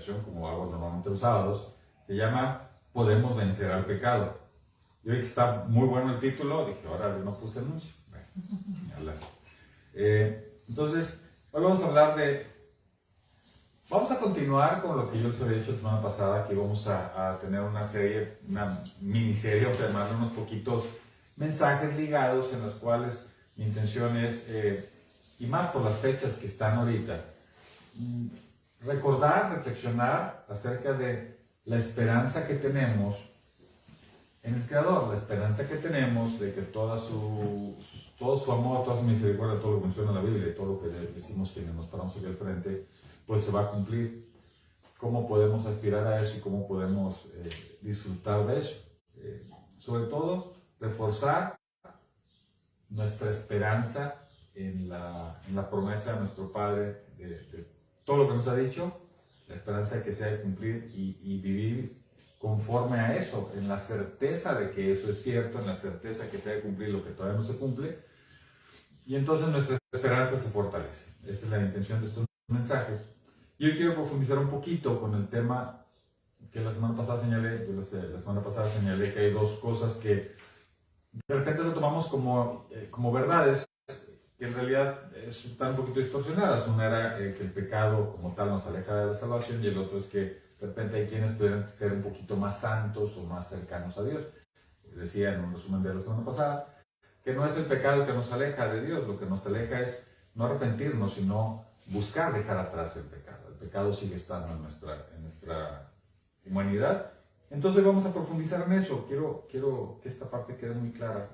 predicación, como hago normalmente los sábados, se llama Podemos vencer al pecado. Yo vi que está muy bueno el título, dije, ahora no puse anuncio. Bueno, entonces, hoy vamos a hablar vamos a continuar con lo que yo les había dicho la semana pasada, que vamos a tener una miniserie, o sea, unos poquitos mensajes ligados en los cuales mi intención es, y más por las fechas que están ahorita, recordar, reflexionar acerca de la esperanza que tenemos en el Creador, la esperanza que tenemos de que todo su amor, toda su misericordia, todo lo que menciona la Biblia y todo lo que decimos quienes nos paramos aquí al frente, pues se va a cumplir. ¿Cómo podemos aspirar a eso y cómo podemos disfrutar de eso? Sobre todo, reforzar nuestra esperanza en la promesa de nuestro Padre, de todo lo que nos ha dicho, la esperanza de que se ha de cumplir y vivir conforme a eso, en la certeza de que eso es cierto, en la certeza de que se ha de cumplir lo que todavía no se cumple, y entonces nuestra esperanza se fortalece. Esa es la intención de estos mensajes. Y hoy quiero profundizar un poquito con el tema que la semana pasada señalé, que hay dos cosas que de repente lo tomamos como verdades, que en realidad están un poquito distorsionadas. Una era que el pecado como tal nos aleja de la salvación, y el otro es que de repente hay quienes pueden ser un poquito más santos o más cercanos a Dios. Decía en un resumen de la semana pasada que no es el pecado que nos aleja de Dios, lo que nos aleja es no arrepentirnos, sino buscar dejar atrás el pecado. El pecado sigue estando en nuestra humanidad. Entonces vamos a profundizar en eso. Quiero que esta parte quede muy clara,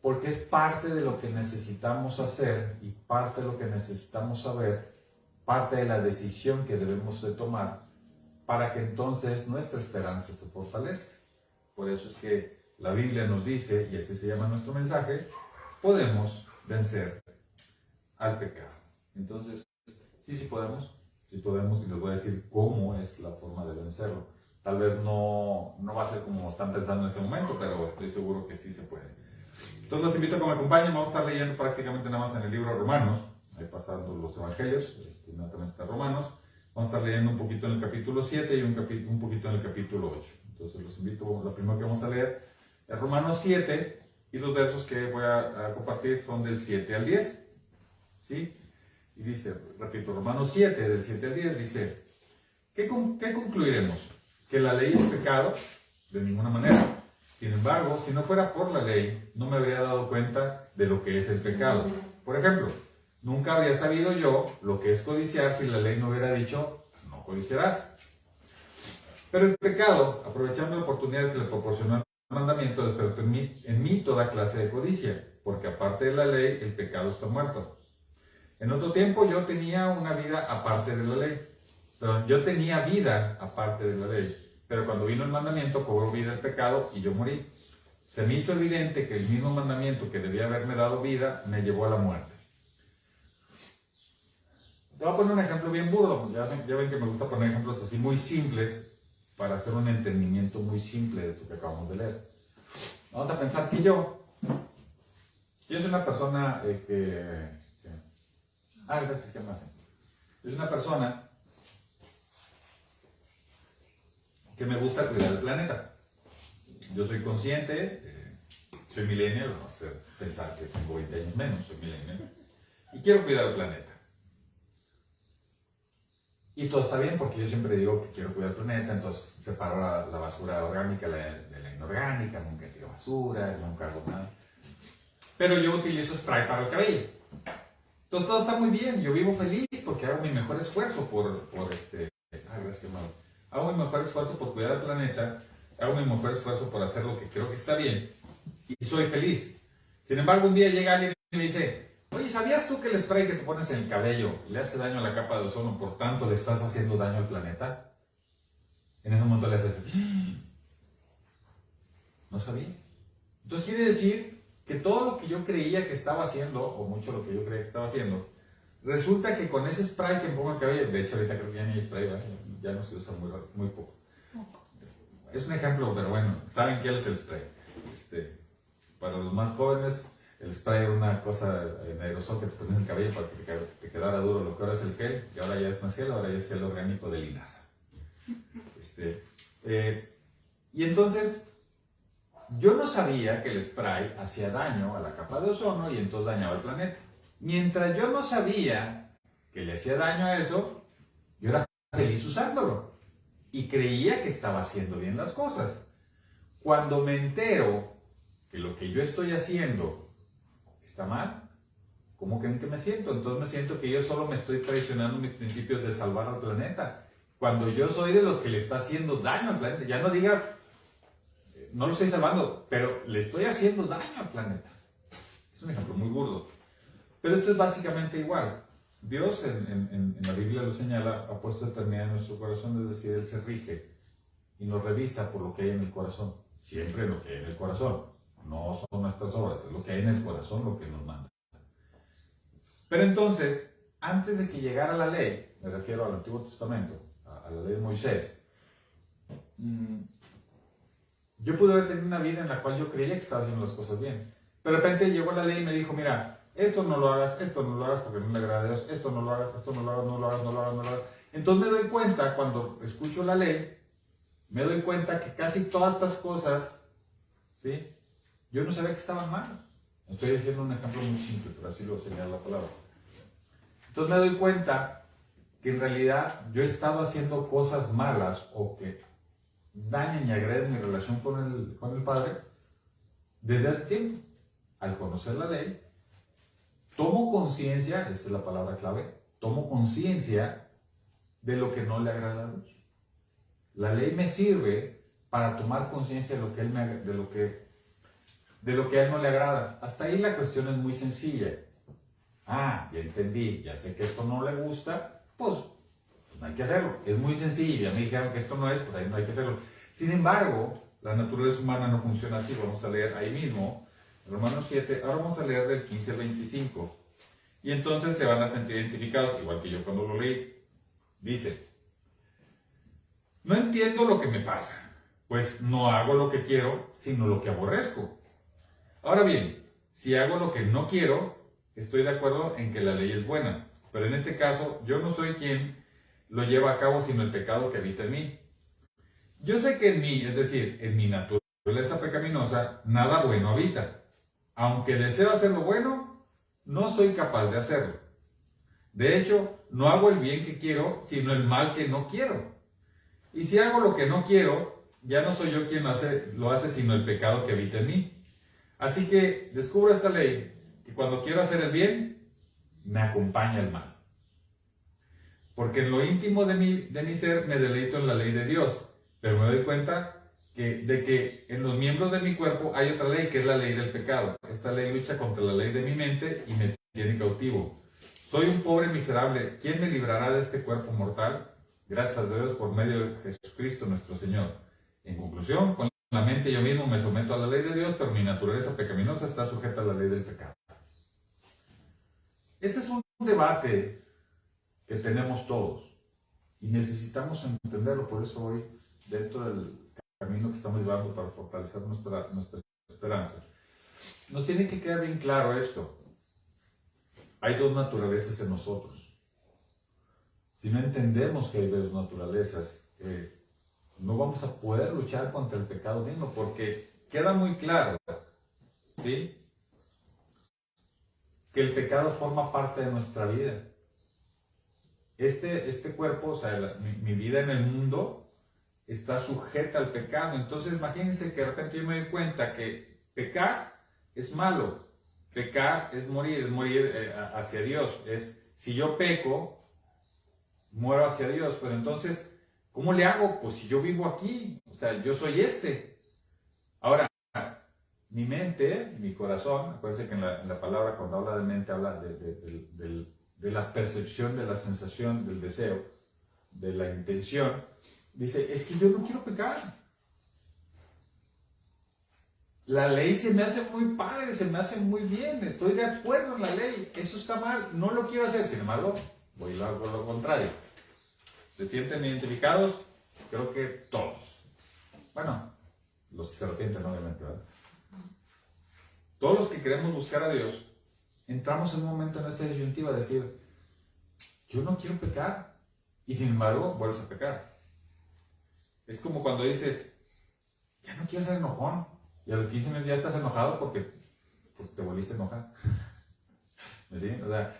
porque es parte de lo que necesitamos hacer y parte de lo que necesitamos saber, parte de la decisión que debemos de tomar para que entonces nuestra esperanza se fortalezca. Por eso es que la Biblia nos dice, y así se llama nuestro mensaje, podemos vencer al pecado. Entonces, sí podemos, y les voy a decir cómo es la forma de vencerlo. Tal vez no va a ser como están pensando en este momento, pero estoy seguro que sí se puede. Entonces los invito a que me acompañen. Vamos a estar leyendo prácticamente nada más en el libro de Romanos, ahí pasando los evangelios, inmediatamente está Romanos. Vamos a estar leyendo un poquito en el capítulo 7 y un poquito en el capítulo 8. Entonces los invito, lo primero que vamos a leer es Romanos 7, y los versos que voy a compartir son del 7 al 10. ¿Sí? Y dice, repito, Romanos 7, del 7 al 10, dice, ¿qué concluiremos? ¿Que la ley es pecado? De ninguna manera. Sin embargo, si no fuera por la ley, no me habría dado cuenta de lo que es el pecado. Por ejemplo, nunca habría sabido yo lo que es codiciar si la ley no hubiera dicho, no codiciarás. Pero el pecado, aprovechando la oportunidad que le proporcionó el mandamiento, despertó en mí toda clase de codicia, porque aparte de la ley, el pecado está muerto. En otro tiempo yo tenía una vida aparte de la ley. Pero cuando vino el mandamiento, cobró vida el pecado y yo morí. Se me hizo evidente que el mismo mandamiento que debía haberme dado vida, me llevó a la muerte. Te voy a poner un ejemplo bien burdo. Ya ven que me gusta poner ejemplos así muy simples, para hacer un entendimiento muy simple de esto que acabamos de leer. Vamos a pensar que yo soy una persona gracias, qué imagen. Es una persona que me gusta cuidar el planeta. Yo soy consciente, soy millennial, no sé pensar que tengo 20 años menos, soy millennial, y quiero cuidar el planeta. Y todo está bien porque yo siempre digo que quiero cuidar el planeta, entonces separo la basura orgánica de la inorgánica, nunca tiro basura, nunca hago nada. Pero yo utilizo spray para el cabello. Entonces todo está muy bien, yo vivo feliz porque hago mi mejor esfuerzo hago mi mejor esfuerzo por cuidar el planeta, hago mi mejor esfuerzo por hacer lo que creo que está bien y soy feliz. Sin embargo, un día llega alguien y me dice, oye, ¿sabías tú que el spray que te pones en el cabello le hace daño a la capa de ozono, por tanto le estás haciendo daño al planeta? En ese momento le haces, no sabía. Entonces quiere decir que todo lo que yo creía que estaba haciendo, o mucho lo que yo creía que estaba haciendo, resulta que con ese spray que me pongo en el cabello, de hecho ahorita creo que ya ni hay spray, ¿verdad? Ya no se usa muy poco. Es un ejemplo, pero bueno, saben qué es el spray. Para los más jóvenes, el spray era una cosa en aerosol que te ponías en el cabello para que te quedara duro, lo que ahora es el gel, y ahora ya es más gel, ahora ya es gel orgánico de linaza. Y entonces, yo no sabía que el spray hacía daño a la capa de ozono y entonces dañaba el planeta. Mientras yo no sabía que le hacía daño a eso, yo era feliz usándolo y creía que estaba haciendo bien las cosas. Cuando me entero que lo que yo estoy haciendo está mal, ¿cómo creen que me siento? Entonces me siento que yo solo me estoy traicionando mis principios de salvar al planeta. Cuando yo soy de los que le está haciendo daño al planeta, ya no digas, no lo estoy salvando, pero le estoy haciendo daño al planeta. Es un ejemplo muy burdo. Pero esto es básicamente igual. Dios en la Biblia lo señala, ha puesto eternidad en nuestro corazón, es decir, Él se rige y nos revisa por lo que hay en el corazón. Siempre lo que hay en el corazón. No son nuestras obras, es lo que hay en el corazón lo que nos manda. Pero entonces, antes de que llegara la ley, me refiero al Antiguo Testamento, a la ley de Moisés, yo pude haber tenido una vida en la cual yo creía que estaba haciendo las cosas bien. Pero de repente llegó la ley y me dijo, mira, esto no lo hagas porque no le agrada a Dios, esto no lo hagas, esto no lo hagas, no lo hagas, no lo hagas, no lo hagas. Entonces me doy cuenta, cuando escucho la ley, me doy cuenta que casi todas estas cosas, ¿sí? Yo no sabía que estaban mal. Estoy diciendo un ejemplo muy simple, pero así lo señala la palabra. Entonces me doy cuenta que en realidad yo he estado haciendo cosas malas o que dañan y agreden mi relación con el Padre desde hace tiempo. Al conocer la ley, tomo conciencia, esta es la palabra clave, tomo conciencia de lo que no le agrada a Dios. La ley me sirve para tomar conciencia de lo que a Él no le agrada. Hasta ahí la cuestión es muy sencilla. Ya entendí, ya sé que esto no le gusta, pues no hay que hacerlo. Es muy sencillo, ya me dijeron que esto no es, pues ahí no hay que hacerlo. Sin embargo, la naturaleza humana no funciona así. Vamos a leer ahí mismo, Romanos 7, ahora vamos a leer del 15 al 25. Y entonces se van a sentir identificados, igual que yo cuando lo leí. Dice, no entiendo lo que me pasa, pues no hago lo que quiero, sino lo que aborrezco. Ahora bien, si hago lo que no quiero, estoy de acuerdo en que la ley es buena, pero en este caso yo no soy quien lo lleva a cabo, sino el pecado que habita en mí. Yo sé que en mí, es decir, en mi naturaleza pecaminosa, nada bueno habita. Aunque deseo hacer lo bueno, no soy capaz de hacerlo. De hecho, no hago el bien que quiero, sino el mal que no quiero. Y si hago lo que no quiero, ya no soy yo quien lo hace, sino el pecado que habita en mí. Así que descubro esta ley, que cuando quiero hacer el bien, me acompaña el mal. Porque en lo íntimo de mi ser me deleito en la ley de Dios, pero me doy cuenta de que en los miembros de mi cuerpo hay otra ley, que es la ley del pecado. Esta ley lucha contra la ley de mi mente y me tiene cautivo. Soy un pobre miserable. ¿Quién me librará de este cuerpo mortal? Gracias a Dios por medio de Jesucristo nuestro Señor. En conclusión, con la mente yo mismo me someto a la ley de Dios, pero mi naturaleza pecaminosa está sujeta a la ley del pecado. Este es un debate que tenemos todos y necesitamos entenderlo. Por eso hoy, dentro del camino que estamos llevando para fortalecer nuestra esperanza, nos tiene que quedar bien claro esto. Hay dos naturalezas en nosotros. Si no entendemos que hay dos naturalezas, no vamos a poder luchar contra el pecado mismo, porque queda muy claro, ¿sí?, que el pecado forma parte de nuestra vida. Este cuerpo, o sea, mi vida en el mundo está sujeta al pecado. Entonces imagínense que de repente yo me doy cuenta que pecar es malo, pecar es morir hacia Dios. Si yo peco, muero hacia Dios. Pero entonces, ¿cómo le hago? Pues si yo vivo aquí, o sea, yo soy Ahora, mi mente, mi corazón, acuérdense que en la palabra, cuando habla de mente, habla de la percepción, de la sensación, del deseo, de la intención. Dice, es que yo no quiero pecar. La ley se me hace muy padre, se me hace muy bien, estoy de acuerdo en la ley, eso está mal, no lo quiero hacer. Sin embargo, voy a hacer lo contrario. ¿Se sienten identificados? Creo que todos. Bueno, los que se arrepienten, obviamente, ¿verdad? todos los que queremos buscar a Dios, entramos en un momento en esa disyuntiva de decir, yo no quiero pecar, y sin embargo vuelves a pecar. Es como cuando dices, ya no quiero ser enojón, y a los 15 minutos ya estás enojado porque te volviste a enojar. ¿Sí? O sea,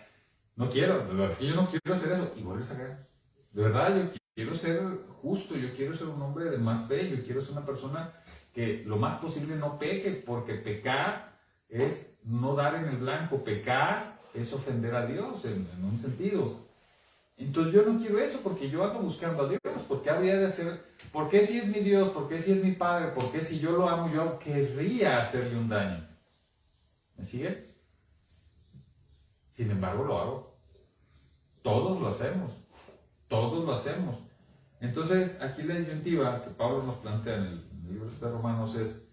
no quiero, es que yo no quiero hacer eso, y vuelves a caer. De verdad, yo quiero ser justo, yo quiero ser un hombre de más fe, yo quiero ser una persona que lo más posible no peque, porque pecar es no dar en el blanco, pecar es ofender a Dios en un sentido. Entonces yo no quiero eso, porque yo ando buscando a Dios. ¿Por qué habría de hacer? ¿Por qué si es mi Dios? ¿Por qué si es mi Padre? ¿Por qué si yo lo amo, yo querría hacerle un daño? ¿Me sigue? Sin embargo lo hago. Todos lo hacemos. Todos lo hacemos. Entonces aquí la disyuntiva que Pablo nos plantea en el libro de Romanos es,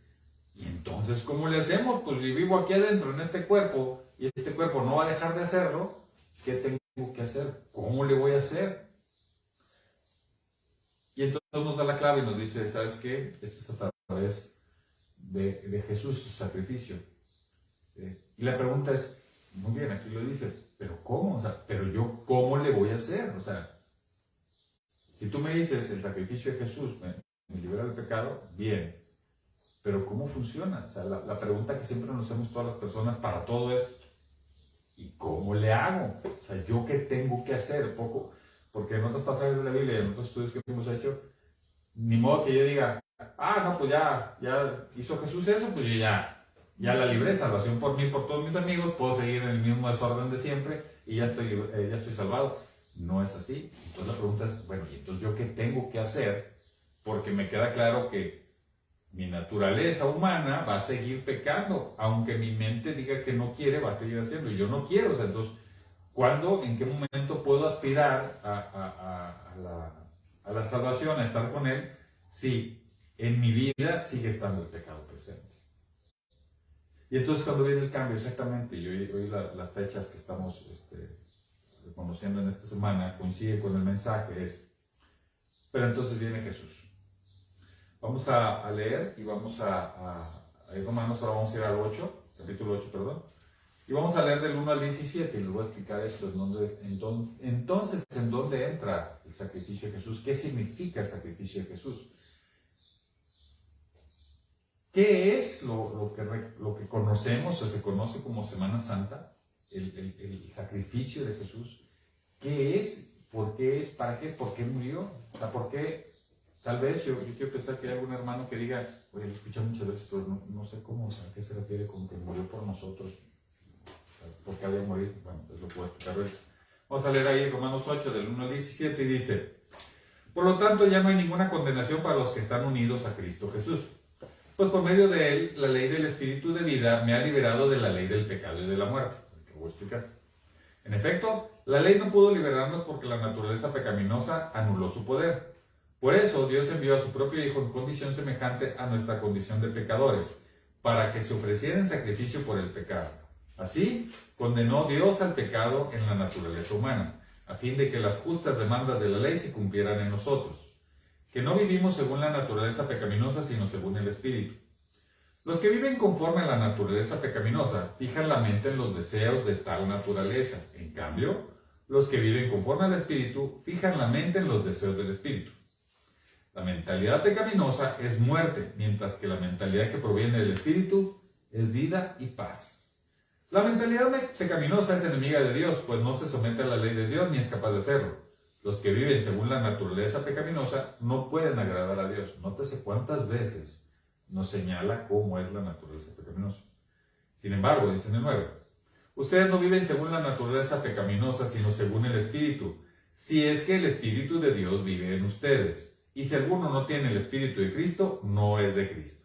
¿y entonces cómo le hacemos? Pues si vivo aquí adentro en este cuerpo y este cuerpo no va a dejar de hacerlo, ¿qué tengo que hacer? ¿Cómo le voy a hacer? Y entonces nos da la clave y nos dice, ¿sabes qué? Esto es a través de Jesús, su sacrificio. Y la pregunta es, muy bien, aquí lo dice, ¿pero cómo? O sea, ¿pero yo cómo le voy a hacer? O sea, si tú me dices, el sacrificio de Jesús me libera del pecado, bien. Pero ¿cómo funciona? O sea, la pregunta que siempre nos hacemos todas las personas para todo es, ¿y cómo le hago? O sea, ¿yo qué tengo que hacer? Porque en otros pasajes de la Biblia, en otros estudios que hemos hecho, ni modo que yo diga, no, pues ya hizo Jesús eso, pues yo ya la libré, salvación por mí, por todos mis amigos, puedo seguir en el mismo desorden de siempre y ya estoy salvado. No es así. Entonces la pregunta es, bueno, ¿y entonces yo qué tengo que hacer? Porque me queda claro que mi naturaleza humana va a seguir pecando, aunque mi mente diga que no quiere, va a seguir haciendo, y yo no quiero. O sea, entonces, ¿cuándo, en qué momento puedo aspirar a la salvación, a estar con Él, si en mi vida sigue estando el pecado presente? Y entonces cuando viene el cambio, exactamente, y hoy las fechas que estamos conociendo en esta semana coincide con el mensaje, pero entonces viene Jesús. Vamos a leer y vamos a Romanos, ahora vamos a ir al 8, capítulo 8, perdón. Y vamos a leer del 1 al 17 y les voy a explicar esto. Entonces, ¿en dónde entra el sacrificio de Jesús? ¿Qué significa el sacrificio de Jesús? ¿Qué es lo que conocemos o se conoce como Semana Santa? El sacrificio de Jesús. ¿Qué es? ¿Por qué es? ¿Para qué es? ¿Por qué murió? O sea, ¿por qué? Tal vez yo quiero pensar que hay algún hermano que diga, oye, lo escuché muchas veces, pero no sé cómo, o sea, ¿a qué se refiere con que murió por nosotros? ¿Por qué había de morir? Bueno, pues lo puedo explicar hoy. Vamos a leer ahí Romanos 8, del 1 al 17, y dice, por lo tanto ya no hay ninguna condenación para los que están unidos a Cristo Jesús. Pues por medio de Él, la ley del Espíritu de vida me ha liberado de la ley del pecado y de la muerte. Lo voy a explicar. En efecto, la ley no pudo liberarnos porque la naturaleza pecaminosa anuló su poder. Por eso Dios envió a su propio Hijo en condición semejante a nuestra condición de pecadores, para que se ofreciera en sacrificio por el pecado. Así, condenó Dios al pecado en la naturaleza humana, a fin de que las justas demandas de la ley se cumplieran en nosotros, que no vivimos según la naturaleza pecaminosa, sino según el Espíritu. Los que viven conforme a la naturaleza pecaminosa fijan la mente en los deseos de tal naturaleza. En cambio, los que viven conforme al Espíritu fijan la mente en los deseos del Espíritu. La mentalidad pecaminosa es muerte, mientras que la mentalidad que proviene del Espíritu es vida y paz. La mentalidad pecaminosa es enemiga de Dios, pues no se somete a la ley de Dios ni es capaz de hacerlo. Los que viven según la naturaleza pecaminosa no pueden agradar a Dios. Nótese cuántas veces nos señala cómo es la naturaleza pecaminosa. Sin embargo, dice en el 9, ustedes no viven según la naturaleza pecaminosa, sino según el Espíritu, si es que el Espíritu de Dios vive en ustedes. Y si alguno no tiene el Espíritu de Cristo, no es de Cristo.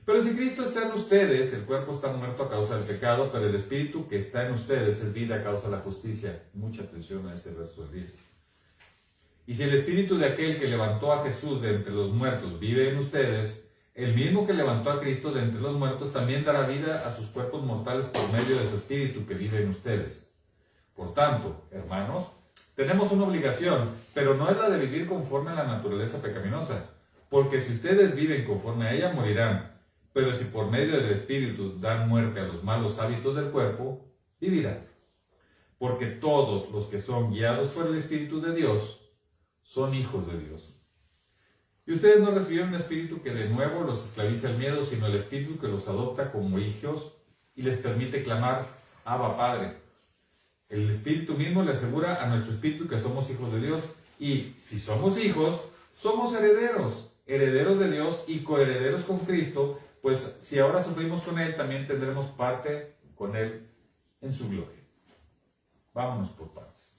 Pero si Cristo está en ustedes, el cuerpo está muerto a causa del pecado, pero el Espíritu que está en ustedes es vida a causa de la justicia. Mucha atención a ese verso del 10. Y si el Espíritu de aquel que levantó a Jesús de entre los muertos vive en ustedes, el mismo que levantó a Cristo de entre los muertos también dará vida a sus cuerpos mortales por medio de su Espíritu que vive en ustedes. Por tanto, hermanos, tenemos una obligación, pero no es la de vivir conforme a la naturaleza pecaminosa, porque si ustedes viven conforme a ella, morirán. Pero si por medio del Espíritu dan muerte a los malos hábitos del cuerpo, vivirán. Porque todos los que son guiados por el Espíritu de Dios son hijos de Dios. Y ustedes no recibieron un espíritu que de nuevo los esclavice al miedo, sino el Espíritu que los adopta como hijos y les permite clamar, Abba, Padre. El Espíritu mismo le asegura a nuestro espíritu que somos hijos de Dios. Y si somos hijos, somos herederos, herederos de Dios y coherederos con Cristo, pues si ahora sufrimos con Él, también tendremos parte con Él en su gloria. Vámonos por partes.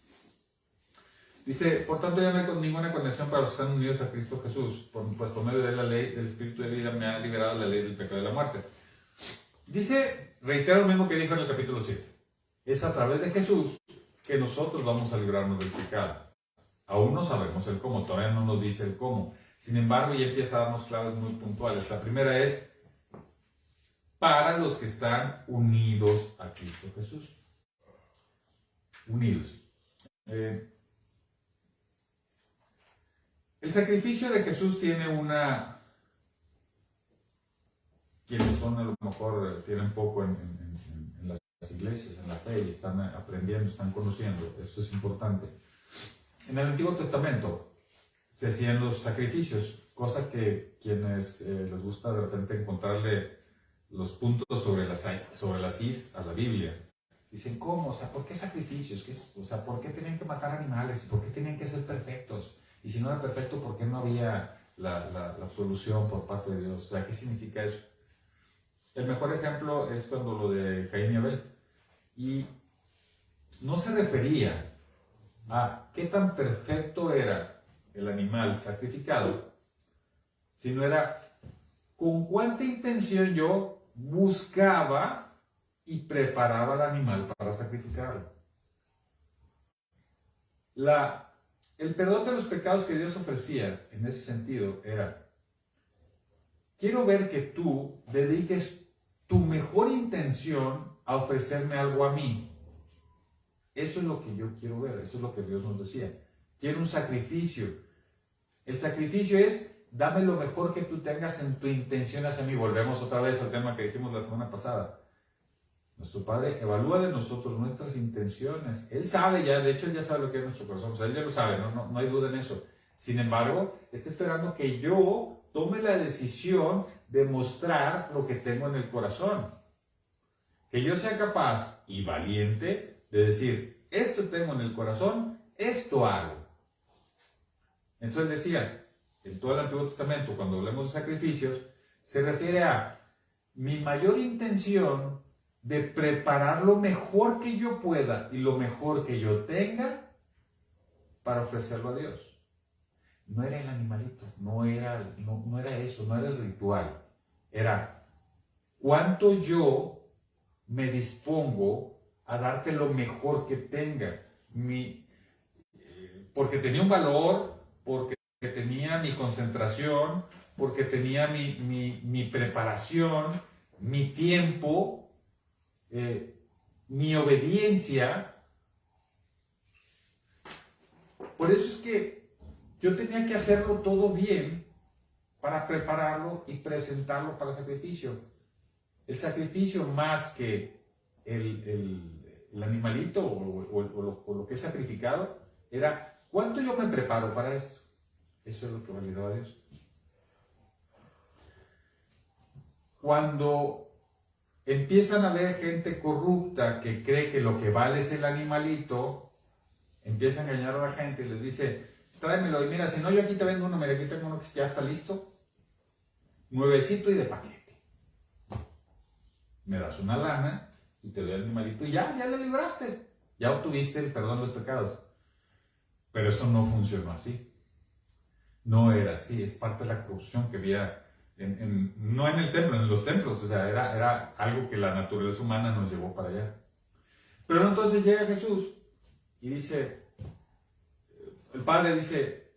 Dice, por tanto ya no hay ninguna condenación para los que están unidos a Cristo Jesús, pues por medio de la ley del Espíritu de vida me ha liberado la ley del pecado y de la muerte. Dice, reitera lo mismo que dijo en el capítulo 7. Es a través de Jesús que nosotros vamos a librarnos del pecado. Aún no sabemos el cómo, todavía no nos dice el cómo. Sin embargo, ya empieza a darnos claves muy puntuales. La primera es, para los que están unidos a Cristo Jesús. Unidos. El sacrificio de Jesús tiene una... Quienes son a lo mejor tienen poco en las iglesias, en la fe, y están aprendiendo, están conociendo. Esto es importante. En el Antiguo Testamento se hacían los sacrificios, cosa que quienes les gusta de repente encontrarle los puntos sobre las is a la Biblia. Dicen, ¿cómo? O sea, ¿por qué sacrificios? O sea, ¿por qué tenían que matar animales? ¿Por qué tenían que ser perfectos? Y si no era perfecto, ¿por qué no había la absolución por parte de Dios? O sea, ¿qué significa eso? El mejor ejemplo es cuando lo de Caín y Abel. Y no se refería a qué tan perfecto era el animal sacrificado, sino era con cuánta intención yo buscaba y preparaba al animal para sacrificarlo. El perdón de los pecados que Dios ofrecía en ese sentido era, quiero ver que tú dediques tu mejor intención a ofrecerme algo a mí. Eso es lo que yo quiero ver, eso es lo que Dios nos decía. Quiero un sacrificio. El sacrificio es, dame lo mejor que tú tengas en tu intención hacia mí. Volvemos otra vez al tema que dijimos la semana pasada. Nuestro Padre evalúa de nosotros nuestras intenciones. Él sabe ya, de hecho Él ya sabe lo que es nuestro corazón. O sea, Él ya lo sabe, no hay duda en eso. Sin embargo, está esperando que yo tome la decisión de mostrar lo que tengo en el corazón. Que yo sea capaz y valiente de decir, esto tengo en el corazón, esto hago. Entonces decía, en todo el Antiguo Testamento, cuando hablamos de sacrificios, se refiere a mi mayor intención de preparar lo mejor que yo pueda y lo mejor que yo tenga para ofrecerlo a Dios. No era el animalito, no era eso, no era el ritual. Era cuánto yo me dispongo a darte lo mejor que tenga. Porque tenía un valor, porque tenía mi concentración, porque tenía mi preparación, mi tiempo, mi obediencia. Por eso es que yo tenía que hacerlo todo bien para prepararlo y presentarlo para sacrificio. El sacrificio más que el animalito o lo que es sacrificado era ¿cuánto yo me preparo para esto? Eso es lo que validaba a Dios. Cuando empiezan a ver gente corrupta que cree que lo que vale es el animalito, empieza a engañar a la gente y les dice, tráemelo, y mira, si no yo aquí te vendo uno, mira, aquí tengo uno que ya está listo, nuevecito y de paquete. Me das una lana y te doy el animalito y ya le libraste, ya obtuviste el perdón de los pecados. Pero eso no funcionó así. No era así, es parte de la corrupción que había, no en el templo, en los templos, o sea, era algo que la naturaleza humana nos llevó para allá. Pero entonces llega Jesús y dice, el Padre dice,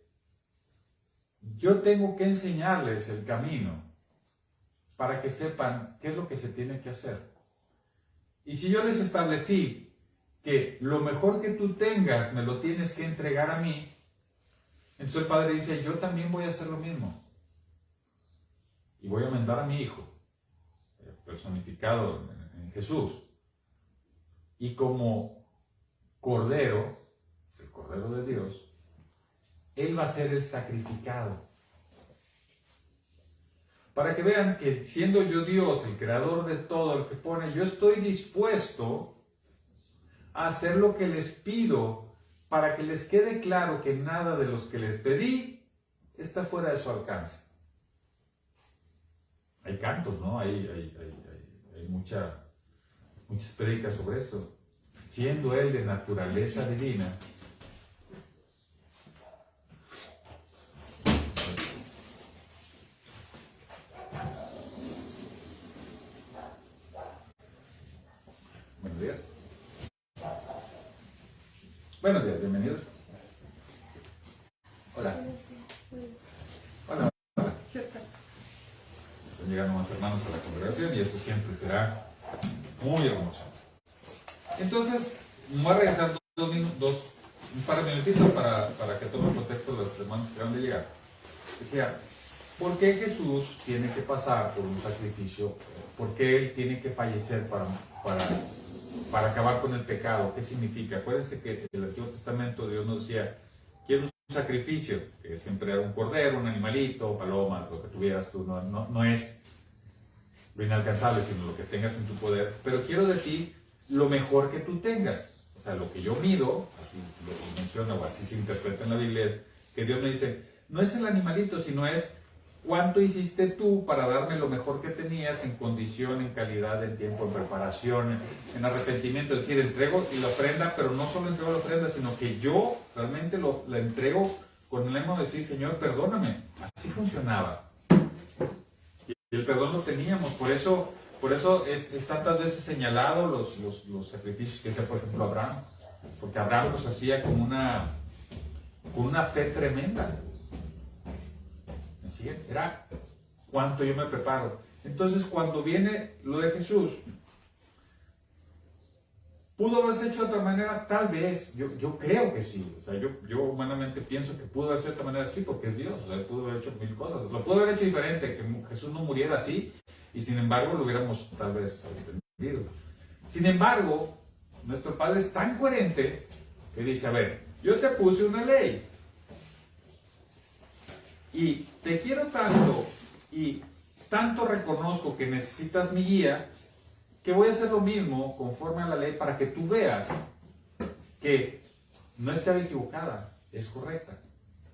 yo tengo que enseñarles el camino para que sepan qué es lo que se tiene que hacer. Y si yo les establecí que lo mejor que tú tengas me lo tienes que entregar a mí, entonces el Padre dice, yo también voy a hacer lo mismo. Y voy a mandar a mi Hijo personificado en Jesús, y como Cordero, es el Cordero de Dios, Él va a ser el sacrificado. Para que vean que siendo yo Dios, el creador de todo, el que pone, yo estoy dispuesto a hacer lo que les pido para que les quede claro que nada de los que les pedí está fuera de su alcance. Hay cantos, ¿no? Hay muchas predicas sobre esto. Siendo Él de naturaleza divina, buenos días. Buenos días, bienvenidos. Hola. Hola. Hola. Están llegando más hermanos a la congregación y esto siempre será muy hermoso. Entonces, me voy a regresar un par de minutitos para que tome el contexto de los hermanos que acaban de llegar. Decía, ¿por qué Jesús tiene que pasar por un sacrificio? ¿Por qué Él tiene que fallecer para acabar con el pecado? ¿Qué significa? Acuérdense que en el Antiguo Testamento Dios nos decía, quiero un sacrificio, que siempre era un cordero, un animalito, palomas, lo que tuvieras tú, no es lo inalcanzable, sino lo que tengas en tu poder, pero quiero de ti lo mejor que tú tengas. O sea, lo que yo mido, así lo menciona o así se interpreta en la Biblia, es que Dios me dice, no es el animalito, sino es cuánto hiciste tú para darme lo mejor que tenías en condición, en calidad, en tiempo, en preparación, en arrepentimiento. Es decir, entrego y la ofrenda, pero no solo entrego la ofrenda, sino que yo realmente la entrego con el ánimo de decir, Señor, perdóname. Así funcionaba. Y el perdón lo teníamos, por eso es tantas veces señalado los sacrificios que hacía, por ejemplo, Abraham, porque Abraham los hacía con una fe tremenda. ¿Sí? Era cuánto yo me preparo. Entonces, cuando viene lo de Jesús, ¿pudo haberse hecho de otra manera? Tal vez, yo creo que sí. O sea, yo humanamente pienso que pudo haberse de otra manera, sí, porque es Dios. O sea, él pudo haber hecho mil cosas. Lo pudo haber hecho diferente, que Jesús no muriera así, y sin embargo lo hubiéramos tal vez entendido. Sin embargo, nuestro Padre es tan coherente que dice, a ver, yo te puse una ley, y te quiero tanto, y tanto reconozco que necesitas mi guía, que voy a hacer lo mismo conforme a la ley para que tú veas que no estaba equivocada, es correcta.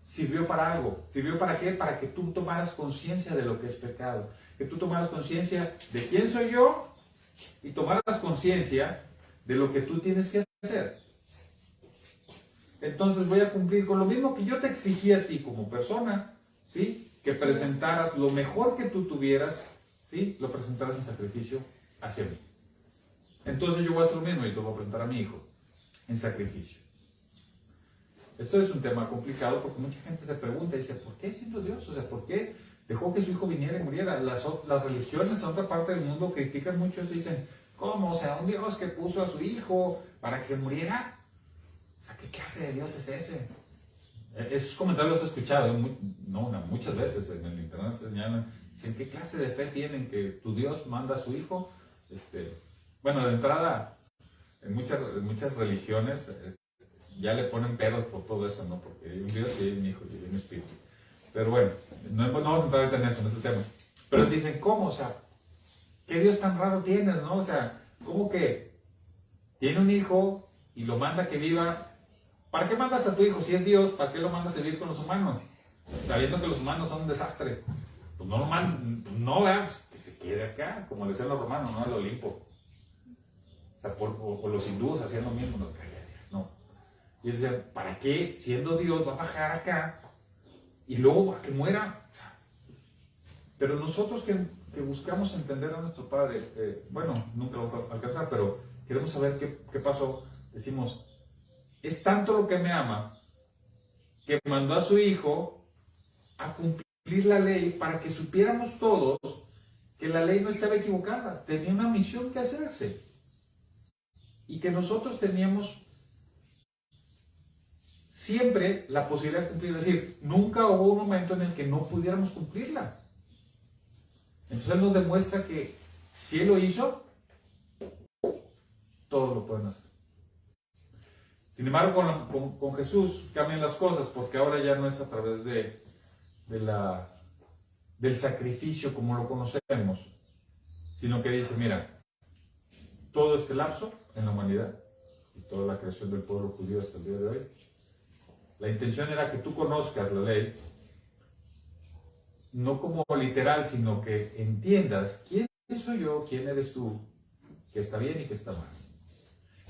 Sirvió para algo. ¿Sirvió para qué? Para que tú tomaras conciencia de lo que es pecado. Que tú tomaras conciencia de quién soy yo y tomaras conciencia de lo que tú tienes que hacer. Entonces voy a cumplir con lo mismo que yo te exigí a ti como persona, ¿sí? Que presentaras lo mejor que tú tuvieras, ¿sí? Lo presentaras en sacrificio hacia mí. Entonces yo voy a hacer lo mismo y te voy a presentar a mi hijo en sacrificio. Esto es un tema complicado porque mucha gente se pregunta y dice, ¿por qué siendo Dios? O sea, ¿por qué dejó que su hijo viniera y muriera? Las religiones en otra parte del mundo critican mucho eso y dicen, ¿cómo? O sea, un Dios que puso a su hijo para que se muriera. O sea, ¿qué clase de Dios es ese? Esos comentarios los he escuchado muchas veces en el internet. Dicen, ¿qué clase de fe tienen que tu Dios manda a su hijo? Bueno, de entrada, en muchas religiones ya le ponen peros por todo eso, ¿no? Porque hay un Dios y hay un hijo y hay un espíritu. Pero bueno, no vamos a entrar ahorita en eso, no es el tema. Pero dicen, ¿cómo? O sea, ¿qué Dios tan raro tienes, no? O sea, ¿cómo que tiene un hijo y lo manda que viva? ¿Para qué mandas a tu hijo? Si es Dios, ¿para qué lo mandas a vivir con los humanos? Sabiendo que los humanos son un desastre. Pues no lo mandan, no, pues que se quede acá, como decían los romanos, ¿no? Al Olimpo. O sea, o los hindúes hacían lo mismo, no. Y decían, ¿para qué, siendo Dios, va a bajar acá y luego a que muera? Pero nosotros que buscamos entender a nuestro Padre, bueno, nunca lo vamos a alcanzar, pero queremos saber qué pasó. Decimos, es tanto lo que me ama que mandó a su hijo a cumplir la ley para que supiéramos todos que la ley no estaba equivocada, tenía una misión que hacerse y que nosotros teníamos siempre la posibilidad de cumplir. Es decir, nunca hubo un momento en el que no pudiéramos cumplirla. Entonces Él nos demuestra que Si Él lo hizo, todos lo pueden hacer. Sin embargo, con Jesús cambian las cosas, porque ahora ya no es a través del sacrificio como lo conocemos, sino que dice, mira, todo este lapso en la humanidad y toda la creación del pueblo judío hasta el día de hoy, la intención era que tú conozcas la ley, no como literal, sino que entiendas quién soy yo, quién eres tú, que está bien y que está mal.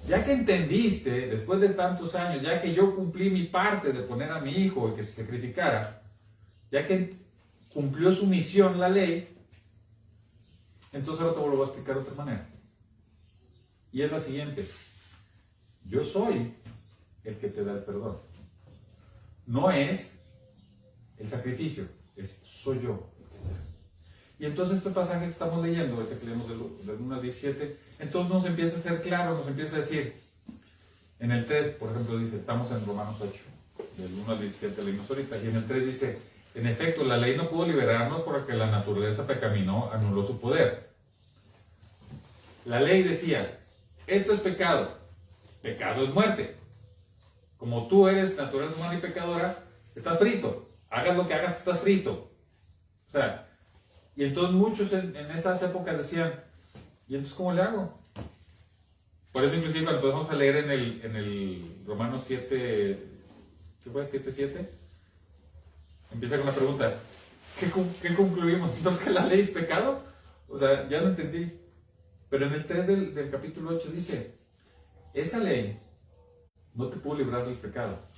Ya que entendiste, después de tantos años, ya que yo cumplí mi parte de poner a mi hijo y que se sacrificara, ya que cumplió su misión la ley, entonces ahora te lo voy a explicar de otra manera. Y es la siguiente: yo soy el que te da el perdón. No es el sacrificio, soy yo. Y entonces este pasaje que estamos leyendo, ahorita que leemos del 1 al 17, entonces nos empieza a ser claro, nos empieza a decir, en el 3, por ejemplo, dice, estamos en Romanos 8, del 1 al 17 leímos ahorita, y en el 3 dice, en efecto, la ley no pudo liberarnos porque la naturaleza pecaminosa anuló su poder. La ley decía, esto es pecado, pecado es muerte. Como tú eres naturaleza humana y pecadora, estás frito, hagas lo que hagas, estás frito. O sea, y entonces muchos en esas épocas decían, ¿y entonces cómo le hago? Por eso inclusive cuando empezamos a leer en el Romanos 7, ¿qué fue? 7:7, empieza con la pregunta, ¿qué concluimos? ¿Entonces que la ley es pecado? O sea, ya no entendí. Pero en el 3 del capítulo 8 dice, esa ley no te pudo librar del pecado.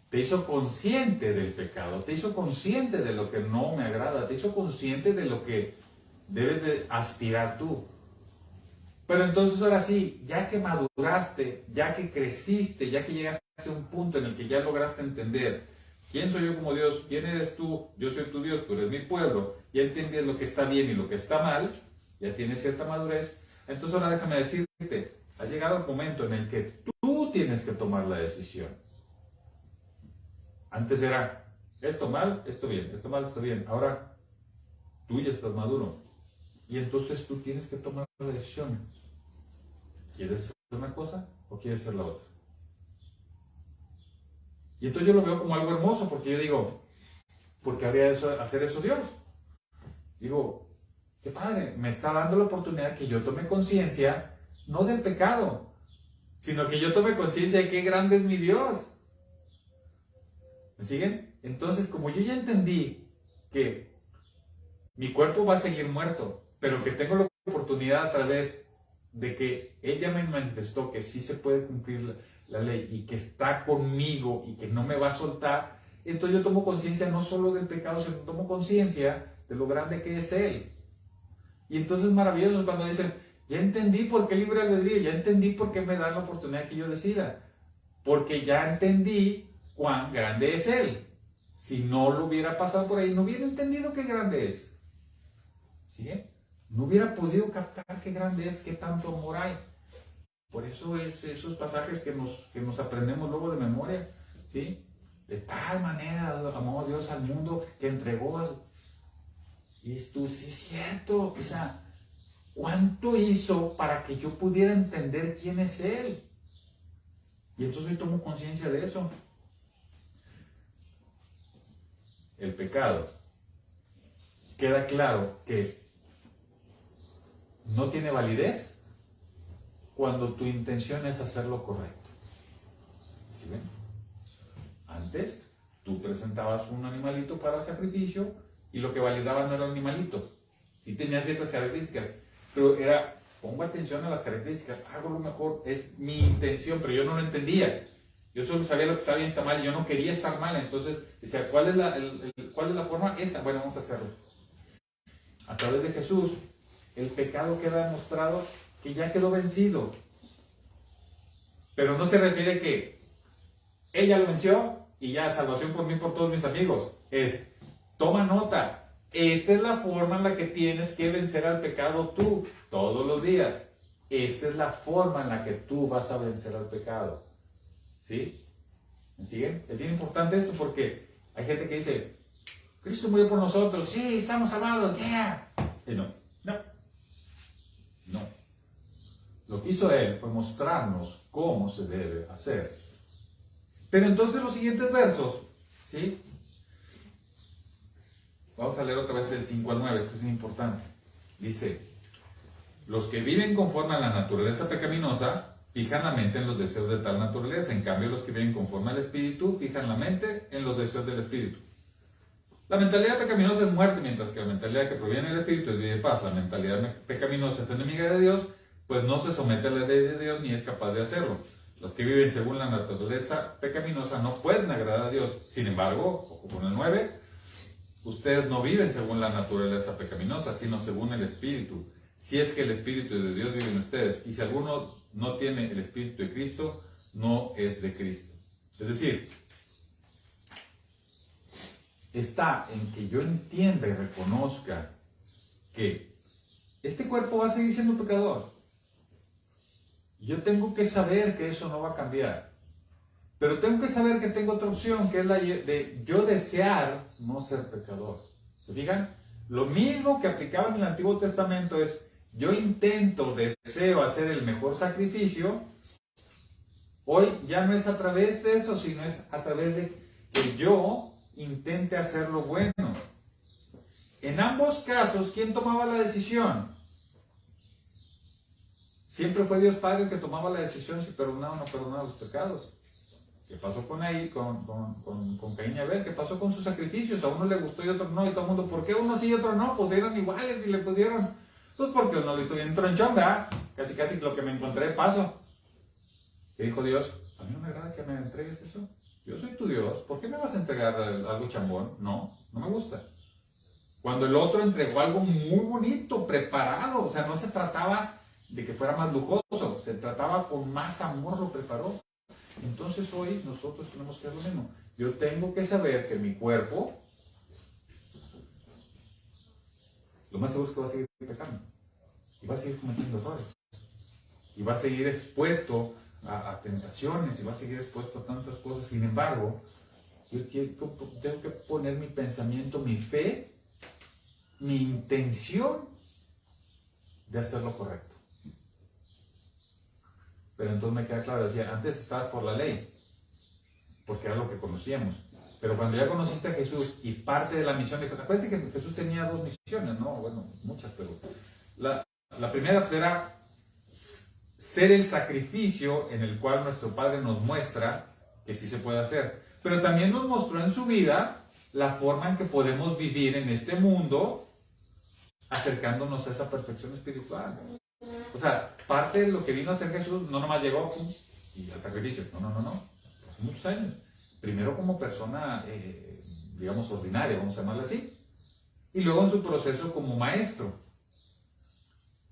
Te hizo consciente del pecado, te hizo consciente de lo que no me agrada, te hizo consciente de lo que debes de aspirar tú. Pero entonces ahora sí, ya que maduraste, ya que creciste, ya que llegaste a un punto en el que ya lograste entender quién soy yo como Dios, quién eres tú, yo soy tu Dios, tú eres mi pueblo, ya entiendes lo que está bien y lo que está mal, ya tienes cierta madurez, entonces ahora déjame decirte, ha llegado el momento en el que tú tienes que tomar la decisión. Antes era, esto mal, esto bien, esto mal, esto bien. Ahora, tú ya estás maduro. Y entonces tú tienes que tomar la decisión. ¿Quieres ser una cosa o quieres ser la otra? Y entonces yo lo veo como algo hermoso, porque yo digo, ¿por qué habría hacer eso Dios? Digo, qué padre, me está dando la oportunidad que yo tome conciencia, no del pecado, sino que yo tome conciencia de qué grande es mi Dios. ¿Me siguen? Entonces, como yo ya entendí que mi cuerpo va a seguir muerto, pero que tengo la oportunidad a través de que ella me manifestó que sí se puede cumplir la ley y que está conmigo y que no me va a soltar, entonces yo tomo conciencia no solo del pecado, sino tomo conciencia de lo grande que es Él. Y entonces es maravilloso cuando dicen, ya entendí por qué libre albedrío, ya entendí por qué me dan la oportunidad que yo decida, porque ya entendí cuán grande es Él. Si no lo hubiera pasado por ahí, no hubiera entendido qué grande es. ¿Sí? No hubiera podido captar qué grande es, qué tanto amor hay. Por eso es esos pasajes que nos aprendemos luego de memoria. ¿Sí? De tal manera amó Dios al mundo que entregó a su... Y esto sí es cierto. O sea, ¿cuánto hizo para que yo pudiera entender quién es Él? Y entonces yo tomo conciencia de eso. El pecado, queda claro que no tiene validez cuando tu intención es hacer lo correcto. ¿Sí ven? Antes, tú presentabas un animalito para sacrificio y lo que validaba no era el animalito. Sí tenía ciertas características, pero era, pongo atención a las características, hago lo mejor, es mi intención, pero yo no lo entendía. Yo solo sabía lo que estaba bien y está mal, y yo no quería estar mal, entonces decía, ¿cuál es la forma? Esta, bueno, vamos a hacerlo. A través de Jesús, el pecado queda demostrado que ya quedó vencido. Pero no se refiere que ella lo venció y ya, salvación por mí, por todos mis amigos. Es, toma nota, esta es la forma en la que tienes que vencer al pecado tú, todos los días. Esta es la forma en la que tú vas a vencer al pecado. ¿Sí? ¿Me siguen? Es bien importante esto porque hay gente que dice, Cristo murió por nosotros, sí, estamos amados, yeah. Y no. Lo que hizo Él fue mostrarnos cómo se debe hacer. Pero entonces los siguientes versos, ¿sí? Vamos a leer otra vez del 5 al 9, esto es muy importante. Dice, los que viven conforme a la naturaleza pecaminosa, fijan la mente en los deseos de tal naturaleza. En cambio, los que viven conforme al Espíritu, fijan la mente en los deseos del Espíritu. La mentalidad pecaminosa es muerte, mientras que la mentalidad que proviene del Espíritu es vida y paz. La mentalidad pecaminosa es enemiga de Dios, pues no se somete a la ley de Dios ni es capaz de hacerlo. Los que viven según la naturaleza pecaminosa no pueden agradar a Dios. Sin embargo, como en el 9, ustedes no viven según la naturaleza pecaminosa, sino según el Espíritu. Si es que el Espíritu de Dios vive en ustedes, y si alguno no tiene el Espíritu de Cristo, no es de Cristo. Es decir, está en que yo entienda y reconozca que este cuerpo va a seguir siendo pecador. Yo tengo que saber que eso no va a cambiar. Pero tengo que saber que tengo otra opción, que es la de yo desear no ser pecador. ¿Se fijan? Lo mismo que aplicaba en el Antiguo Testamento es, yo intento, deseo hacer el mejor sacrificio. Hoy ya no es a través de eso, sino es a través de que yo intente hacer lo bueno. En ambos casos, ¿quién tomaba la decisión? Siempre fue Dios Padre el que tomaba la decisión si perdonaba o no perdonaba los pecados. ¿Qué pasó con Caín y Abel? ¿Qué pasó con sus sacrificios? A uno le gustó y otro no, y todo el mundo, ¿por qué uno sí y otro no? Pues eran iguales y le pusieron. Pues porque uno lo hizo bien tronchón, ¿verdad? Casi casi lo que me encontré de paso. ¿Qué dijo Dios? A mí no me agrada que me entregues eso. Yo soy tu Dios, ¿por qué me vas a entregar algo chambón? No, no me gusta. Cuando el otro entregó algo muy bonito, preparado, o sea, no se trataba de que fuera más lujoso, se trataba con más amor, lo preparó. Entonces hoy nosotros tenemos que hacer lo mismo. Yo tengo que saber que mi cuerpo, lo más seguro es que va a seguir pecando, y va a seguir cometiendo errores, y va a seguir expuesto a tentaciones, y va a seguir expuesto a tantas cosas. Sin embargo, yo tengo que poner mi pensamiento, mi fe, mi intención de hacer lo correcto. Pero entonces me queda claro, decía, antes estabas por la ley, porque era lo que conocíamos. Pero cuando ya conociste a Jesús y parte de la misión de... Acuérdate que Jesús tenía dos misiones, ¿no? Bueno, muchas, pero... La primera pues, era ser el sacrificio en el cual nuestro Padre nos muestra que sí se puede hacer. Pero también nos mostró en su vida la forma en que podemos vivir en este mundo acercándonos a esa perfección espiritual. O sea, parte de lo que vino a hacer Jesús no nomás llegó y al sacrificio. No. Hace muchos años. Primero como persona, digamos, ordinaria, vamos a llamarla así. Y luego en su proceso como maestro.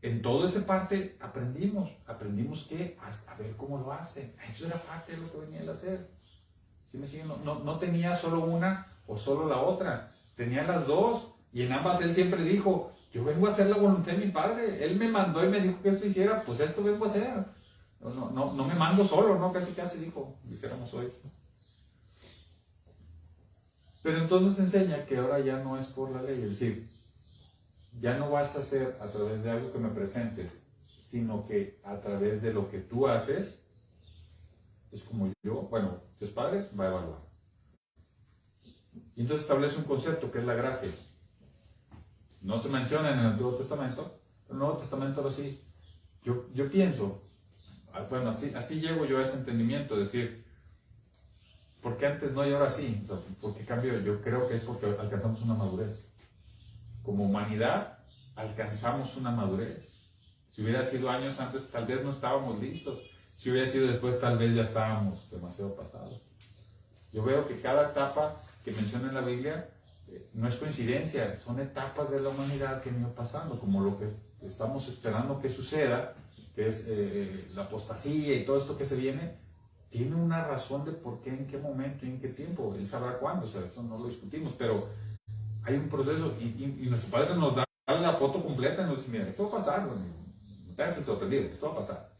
En toda esa parte aprendimos que a ver cómo lo hace. Eso era parte de lo que venía él a hacer. ¿Sí me siguen? No tenía solo una o solo la otra. Tenía las dos. Y en ambas él siempre dijo, yo vengo a hacer la voluntad de mi Padre. Él me mandó y me dijo que esto hiciera, pues esto vengo a hacer. No me mando solo, ¿no? Casi dijo, dijéramos hoy. Pero entonces enseña que ahora ya no es por la ley, es decir, ya no vas a hacer a través de algo que me presentes, sino que a través de lo que tú haces, es como Dios Padre va a evaluar. Y entonces establece un concepto que es la gracia. No se menciona en el Antiguo Testamento, pero en el Nuevo Testamento lo sí. Yo pienso, bueno, así llego yo a ese entendimiento, es decir, ¿por qué antes no y ahora sí? O sea, ¿por qué cambio? Yo creo que es porque alcanzamos una madurez. Como humanidad, alcanzamos una madurez. Si hubiera sido años antes, tal vez no estábamos listos. Si hubiera sido después, tal vez ya estábamos demasiado pasados. Yo veo que cada etapa que menciona en la Biblia no es coincidencia, son etapas de la humanidad que han ido pasando, como lo que estamos esperando que suceda, que es la apostasía y todo esto que se viene, tiene una razón de por qué, en qué momento y en qué tiempo. Él sabrá cuándo, o sea, eso no lo discutimos, pero hay un proceso y nuestro Padre nos da la foto completa y nos dice, mira, esto va a pasar, bueno, no te hagas el sorprendido, esto va a pasar.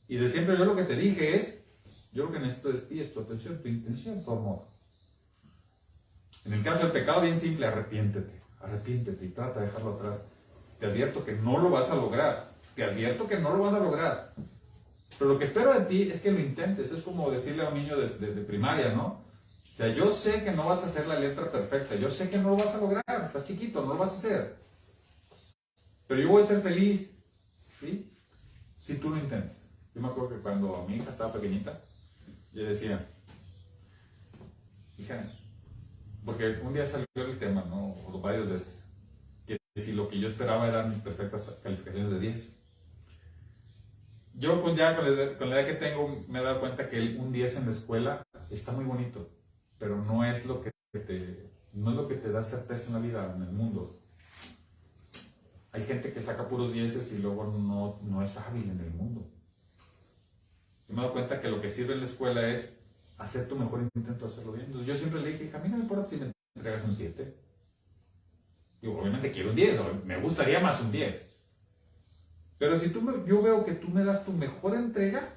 Y de siempre yo lo que te dije es, yo lo que necesito de ti es tu atención, tu intención, tu amor. En el caso del pecado, bien simple, arrepiéntete y trata de dejarlo atrás. Te advierto que no lo vas a lograr. te advierto que no lo vas a lograr. Pero lo que espero de ti es que lo intentes. Es como decirle a un niño de primaria, ¿no? O sea, yo sé que no vas a hacer la letra perfecta, yo sé que no lo vas a lograr, estás chiquito, no lo vas a hacer. Pero yo voy a ser feliz, ¿sí? Si tú lo intentes. Yo me acuerdo que cuando mi hija estaba pequeñita, yo decía, hija, porque un día salió el tema, ¿no? O varios veces, que si lo que yo esperaba eran perfectas calificaciones de 10. Yo con la edad que tengo me he dado cuenta que un 10 en la escuela está muy bonito, pero no es lo que te da certeza en la vida, en el mundo. Hay gente que saca puros 10 y luego no es hábil en el mundo. Yo me he dado cuenta que lo que sirve en la escuela es hacer tu mejor intento de hacerlo bien. Entonces yo siempre le dije, a mí no me importa si me entregas un 7. Yo obviamente quiero un 10, me gustaría más un 10. Pero si yo veo que tú me das tu mejor entrega,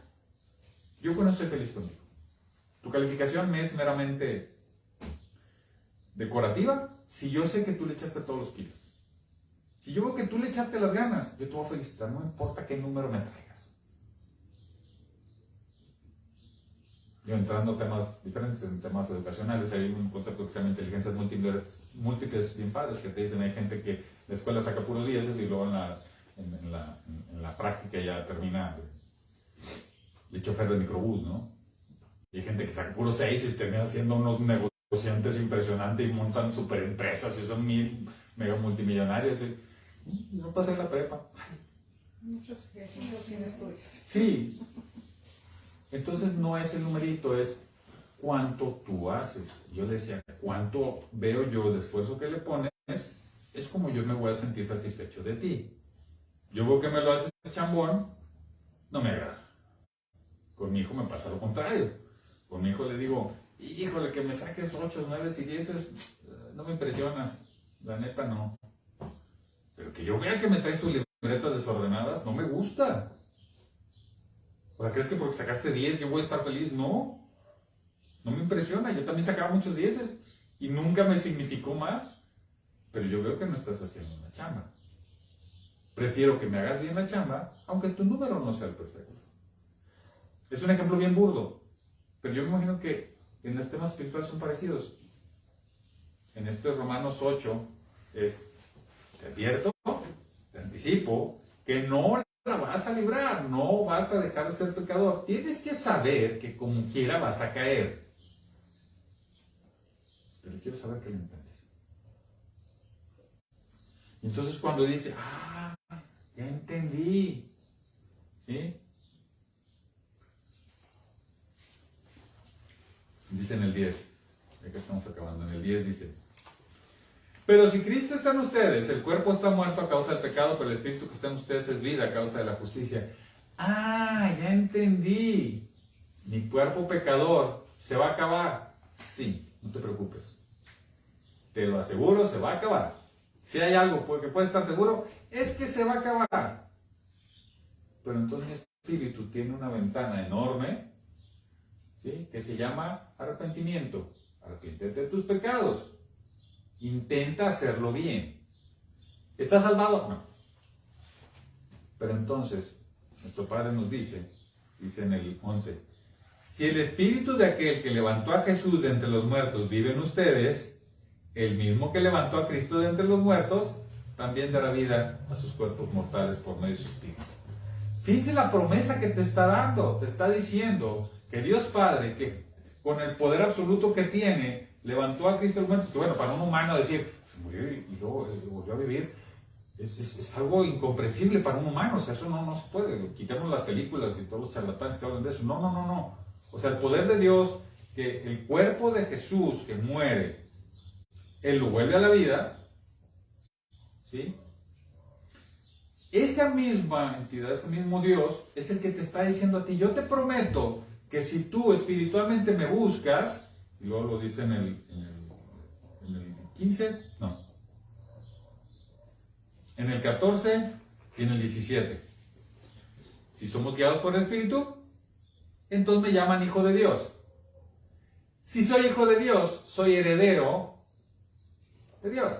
yo con eso estoy feliz contigo. Tu calificación me es meramente decorativa si yo sé que tú le echaste todos los kilos. Si yo veo que tú le echaste las ganas, yo te voy a felicitar, no importa qué número me traigas. Yo entrando a temas diferentes, en temas educacionales, hay un concepto que se llama inteligencias múltiples bien padres, que te dicen, hay gente que la escuela saca puros 10 y luego en la práctica ya termina de chofer de microbús, ¿no? Y hay gente que saca puros 6 y termina siendo unos negociantes impresionantes y montan super empresas y son mega multimillonarios. Y no pasé la prepa. Muchos ejemplos sin estudios. Sí. Entonces no es el numerito, es cuánto tú haces. Yo le decía, cuánto veo yo de esfuerzo que le pones, es como yo me voy a sentir satisfecho de ti. Yo veo que me lo haces chambón, no me agrada. Con mi hijo me pasa lo contrario. Con mi hijo le digo, híjole, que me saques 8, 9 y 10, no me impresionas. La neta no. Pero que yo vea que me traes tus libretas desordenadas, no me gusta. O sea, ¿crees que porque sacaste 10 yo voy a estar feliz? No. No me impresiona. Yo también sacaba muchos 10 y nunca me significó más. Pero yo veo que no estás haciendo una chamba. Prefiero que me hagas bien la chamba, aunque tu número no sea el perfecto. Es un ejemplo bien burdo, pero yo me imagino que en los temas espirituales son parecidos. En este Romanos 8 te advierto, te anticipo, que no la vas a librar, no vas a dejar de ser pecador. Tienes que saber que como quiera vas a caer. Pero quiero saber que lo intentes. Entonces cuando dice, ya entendí, ¿sí? Dice en el 10, ya que estamos acabando, en el 10 dice, pero si Cristo está en ustedes, el cuerpo está muerto a causa del pecado, pero el espíritu que está en ustedes es vida a causa de la justicia. Ya entendí. Mi cuerpo pecador se va a acabar. Sí, no te preocupes. Te lo aseguro, se va a acabar. Si hay algo que puedes estar seguro, es que se va a acabar. Pero entonces mi espíritu tiene una ventana enorme, ¿sí?, que se llama arrepentimiento. Arrepiéntete de tus pecados. Intenta hacerlo bien. ¿Estás salvado? No. Pero entonces, nuestro Padre nos dice en el 11, si el espíritu de aquel que levantó a Jesús de entre los muertos vive en ustedes, el mismo que levantó a Cristo de entre los muertos, también dará vida a sus cuerpos mortales por medio de su espíritu. Fíjense la promesa que te está dando, te está diciendo que Dios Padre, que con el poder absoluto que tiene, levantó a Cristo de los muertos, que bueno, para un humano decir, se murió y luego volvió a vivir, es algo incomprensible para un humano. O sea, eso no se puede. Quitamos las películas y todos los charlatanes que hablan de eso. No. O sea, el poder de Dios, que el cuerpo de Jesús que muere, Él lo vuelve a la vida, ¿sí? Esa misma entidad, ese mismo Dios, es el que te está diciendo a ti, yo te prometo que si tú espiritualmente me buscas, y luego lo dice en el 15, no, en el 14 y en el 17. Si somos guiados por el Espíritu, entonces me llaman hijo de Dios. Si soy hijo de Dios, soy heredero de Dios.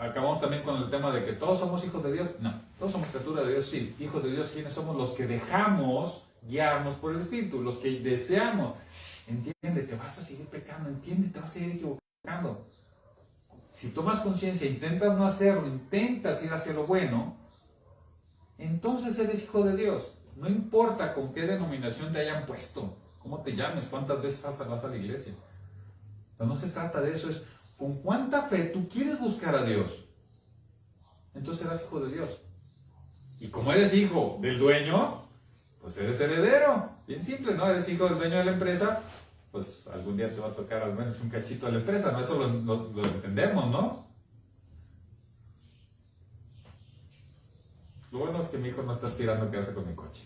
acabamos también con el tema de que todos somos hijos de Dios. No, todos somos criaturas de Dios, sí. Hijos de Dios, ¿quiénes somos? Los que dejamos guiarnos por el Espíritu, los que deseamos. Entiende, te vas a seguir pecando, entiende, te vas a seguir equivocando. Si tomas conciencia, intentas no hacerlo, intentas ir hacia lo bueno, entonces eres hijo de Dios. No importa con qué denominación te hayan puesto, cómo te llames, cuántas veces vas a la iglesia. O sea, no se trata de eso, es con cuánta fe tú quieres buscar a Dios. Entonces serás hijo de Dios. Y como eres hijo del dueño, pues eres heredero. Bien simple, ¿no? Eres hijo del dueño de la empresa, pues algún día te va a tocar al menos un cachito de la empresa, ¿no? Eso lo entendemos, ¿no? Lo bueno es que mi hijo no está aspirando a quedarse con mi coche.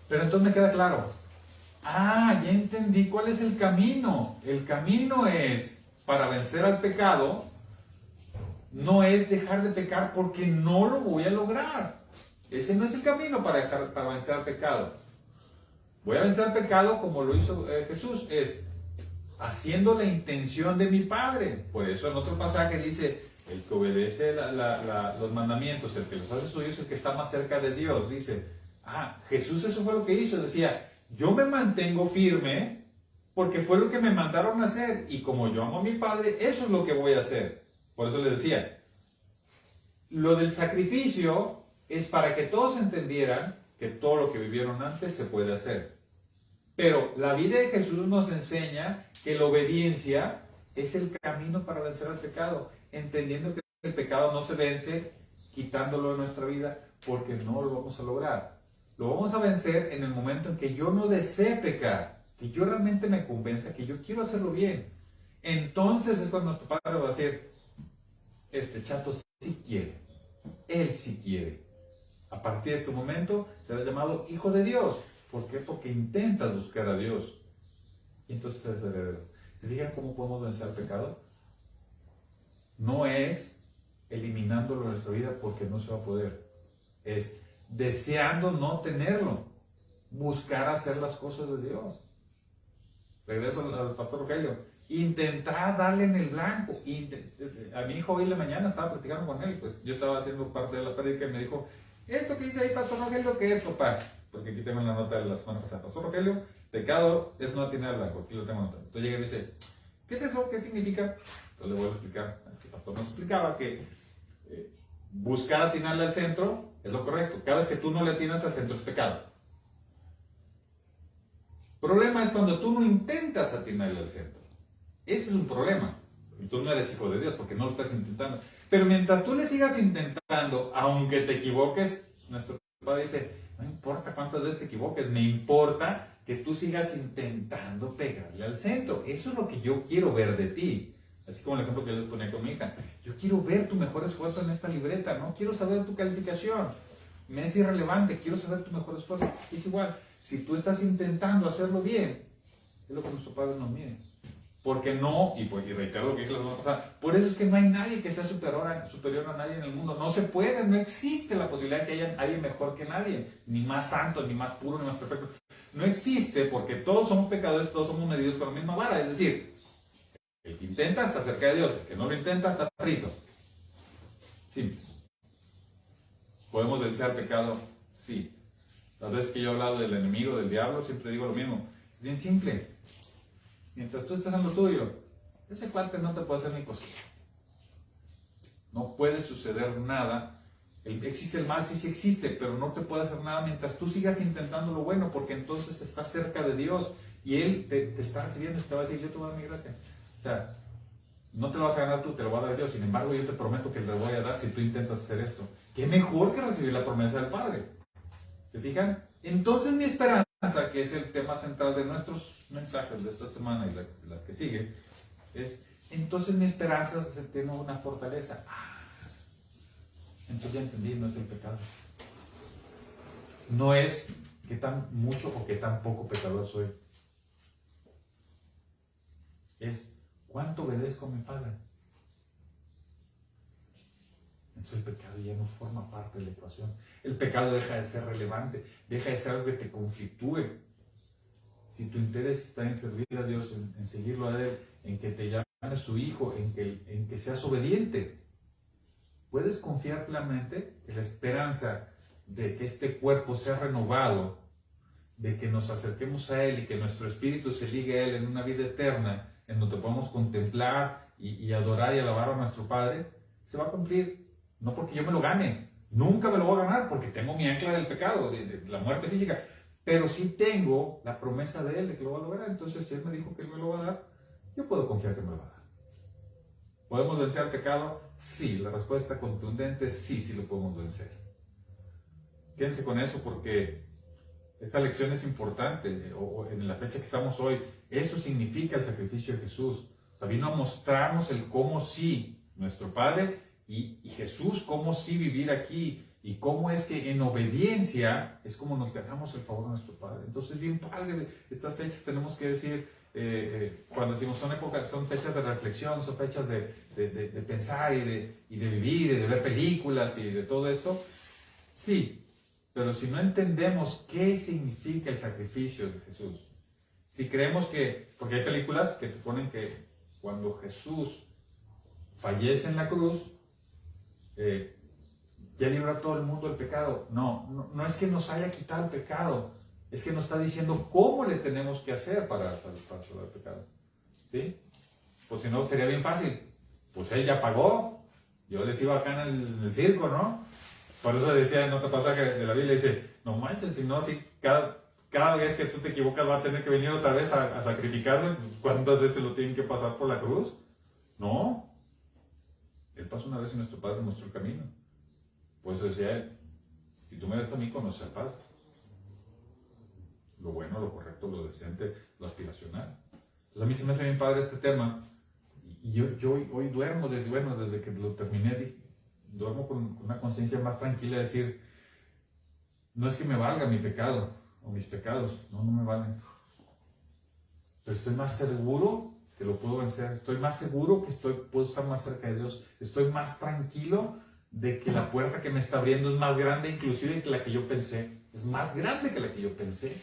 Pero entonces me queda claro. Ah, ya entendí cuál es el camino. El camino es, para vencer al pecado, no es dejar de pecar porque no lo voy a lograr. Ese no es el camino para vencer al pecado. Voy a vencer al pecado como lo hizo Jesús, es haciendo la intención de mi Padre. Por eso en otro pasaje dice, el que obedece los mandamientos, el que los hace suyos, el que está más cerca de Dios. Dice, Jesús eso fue lo que hizo. Decía, yo me mantengo firme porque fue lo que me mandaron a hacer. Y como yo amo a mi Padre, eso es lo que voy a hacer. Por eso les decía, lo del sacrificio es para que todos entendieran que todo lo que vivieron antes se puede hacer. Pero la vida de Jesús nos enseña que la obediencia es el camino para vencer al pecado, entendiendo que el pecado no se vence quitándolo de nuestra vida porque no lo vamos a lograr. Lo vamos a vencer en el momento en que yo no desee pecar, que yo realmente me convenza que yo quiero hacerlo bien. Entonces es cuando nuestro Padre va a decir, este chato sí quiere, él sí quiere. A partir de este momento será llamado hijo de Dios. ¿Por qué? Porque intentas buscar a Dios. Y entonces eres heredero. ¿Se fijan cómo podemos vencer el pecado? No es eliminándolo de nuestra vida porque no se va a poder. Es deseando no tenerlo. Buscar hacer las cosas de Dios. Regreso al pastor Rogelio. Intentar darle en el blanco. A mi hijo hoy en la mañana estaba platicando con él. Pues yo estaba haciendo parte de la prédica y me dijo, esto que dice ahí pastor Rogelio, ¿qué es, papá? Porque aquí tengo la nota de la semana pasada. Pastor Rogelio, pecado es no atinar al blanco. Aquí lo tengo anotado. Entonces llega y me dice, ¿qué es eso? ¿Qué significa? Entonces le voy a explicar. Es que el pastor nos explicaba que buscar atinarle al centro es lo correcto. Cada vez que tú no le atinas al centro es pecado. El problema es cuando tú no intentas atinarle al centro. Ese es un problema. Y tú no eres hijo de Dios porque no lo estás intentando. Pero mientras tú le sigas intentando, aunque te equivoques, nuestro Padre dice, no importa cuántas veces te equivoques, me importa que tú sigas intentando pegarle al centro. Eso es lo que yo quiero ver de ti. Así como el ejemplo que yo les ponía con mi hija. Yo quiero ver tu mejor esfuerzo en esta libreta, no quiero saber tu calificación. Me es irrelevante, quiero saber tu mejor esfuerzo. Es igual, si tú estás intentando hacerlo bien, es lo que nuestro Padre nos mide. Porque no, y reitero lo que dije la semana pasada, por eso es que no hay nadie que sea superior a nadie en el mundo. No se puede, no existe la posibilidad de que haya alguien mejor que nadie, ni más santo, ni más puro, ni más perfecto. No existe porque todos somos pecadores, todos somos medidos con la misma vara. Es decir, el que intenta está cerca de Dios, el que no lo intenta está frito. Simple. ¿Podemos vencer al pecado? Sí. Las veces que yo he hablado del enemigo, del diablo, siempre digo lo mismo. Es bien simple. Mientras tú estés en lo tuyo, ese cuate no te puede hacer ni cosquilla. No puede suceder nada. Existe el mal, sí existe, pero no te puede hacer nada mientras tú sigas intentando lo bueno, porque entonces estás cerca de Dios y Él te está recibiendo y te va a decir, yo te voy a dar mi gracia. O sea, no te lo vas a ganar tú, te lo va a dar Dios. Sin embargo, yo te prometo que te lo voy a dar si tú intentas hacer esto. ¿Qué mejor que recibir la promesa del Padre? ¿Se fijan? Entonces mi esperanza, que es el tema central de nuestros mensajes de esta semana y la que sigue, es, entonces mi esperanza se tiene una fortaleza. Entonces ya entendí, no es el pecado. No es qué tan mucho o qué tan poco pecador soy. Es cuánto obedezco a mi Padre. Entonces el pecado ya no forma parte de la ecuación. El pecado deja de ser relevante, deja de ser algo que te conflictúe. si tu interés está en servir a Dios, en seguirlo a Él, en que te llame su hijo, en que seas obediente, puedes confiar plenamente en la esperanza de que este cuerpo sea renovado, de que nos acerquemos a Él y que nuestro espíritu se ligue a Él en una vida eterna, en donde podamos contemplar y adorar y alabar a nuestro Padre, se va a cumplir. No porque yo me lo gane, nunca me lo voy a ganar porque tengo mi ancla del pecado, de la muerte física, pero sí tengo la promesa de Él de que lo va a lograr. Entonces, si Él me dijo que Él me lo va a dar, yo puedo confiar que me lo va a dar. ¿Podemos vencer el pecado? Sí, la respuesta contundente es sí, sí lo podemos vencer. Quédense con eso porque esta lección es importante, o en la fecha que estamos hoy. Eso significa el sacrificio de Jesús. O sea, vino a mostrarnos el cómo sí, nuestro Padre, y Jesús, cómo sí vivir aquí, y cómo es que en obediencia es como nos ganamos el favor de nuestro Padre. Entonces, bien padre, estas fechas tenemos que decir, cuando decimos son fechas de reflexión, son fechas de pensar y de vivir, y de ver películas y de todo esto. Sí, pero si no entendemos qué significa el sacrificio de Jesús, si creemos que, porque hay películas que te ponen que cuando Jesús fallece en la cruz, ya libró a todo el mundo del pecado. No es que nos haya quitado el pecado, es que nos está diciendo cómo le tenemos que hacer para salvar el pecado. ¿Sí? Pues si no, sería bien fácil. Pues Él ya pagó. Yo les iba acá en el circo, ¿no? Por eso decía en otro pasaje de la Biblia, dice, no manches, si no, si cada vez que tú te equivocas va a tener que venir otra vez a sacrificarse. ¿Cuántas veces lo tienen que pasar por la cruz? No. Él pasó una vez y nuestro Padre mostró el camino. Por eso decía Él, si tú me ves a mí, conoces al Padre. Lo bueno, lo correcto, lo decente, lo aspiracional. Entonces a mí se me hace bien padre este tema. Y yo hoy duermo, desde que lo terminé, duermo con una conciencia más tranquila de decir, no es que me valga mi pecado o mis pecados, no me valen. Pero estoy más seguro que lo puedo vencer, estoy más seguro que puedo estar más cerca de Dios, estoy más tranquilo de que la puerta que me está abriendo es más grande inclusive que la que yo pensé, es más grande que la que yo pensé.